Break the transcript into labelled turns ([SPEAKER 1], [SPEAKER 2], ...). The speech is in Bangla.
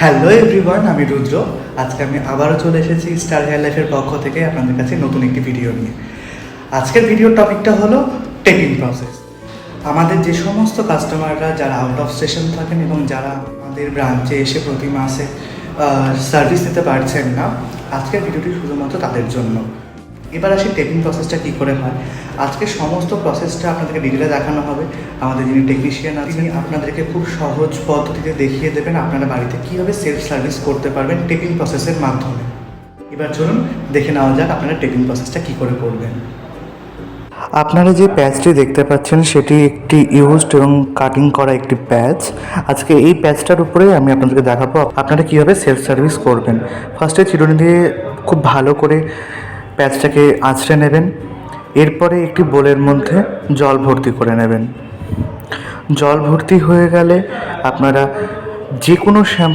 [SPEAKER 1] হ্যালো এভরিওয়ান, আমি রুদ্র। আজকে আমি আবারও চলে এসেছি স্টার হেয়ার লাইফের পক্ষ থেকে আপনাদের কাছে নতুন একটি ভিডিও নিয়ে। আজকের ভিডিওর টপিকটা হলো টেপিং প্রসেস। আমাদের যে সমস্ত কাস্টমাররা যারা আউট অফ স্টেশন থাকেন এবং যারা আমাদের ব্রাঞ্চে এসে প্রতি মাসে সার্ভিস দিতে পারছেন না, আজকের ভিডিওটি শুধুমাত্র তাদের জন্য। এবার আসি টেপিং প্রসেসটা কী করে হয়। আজকে সমস্ত প্রসেসটা আপনাদেরকে ডিটেলে দেখানো হবে। আমাদের যিনি টেকনিশিয়ান আছেন তিনি আপনাদেরকে খুব সহজ পদ্ধতিতে দেখিয়ে দেবেন আপনারা বাড়িতে কীভাবে সেলফ সার্ভিস করতে পারবেন টেপিং প্রসেসের মাধ্যমে। এবার চলুন দেখে নেওয়া যাক আপনারা টেপিং প্রসেসটা কী করে করবেন। আপনারা যে প্যাচটি দেখতে পাচ্ছেন সেটি একটি ইউজড এবং কাটিং করা একটি প্যাচ। আজকে এই প্যাচটার উপরে আমি আপনাদেরকে দেখাবো আপনারা কীভাবে সেলফ সার্ভিস করবেন। ফার্স্টে চিরুনি দিয়ে খুব ভালো করে প্যাচটাকে আঁচড়ে নেবেন। এরপরে একটি বোলের মধ্যে জল ভর্তি করে নেবেন। জল ভর্তি হয়ে গেলে আপনারা যে কোনো শ্যাম্পু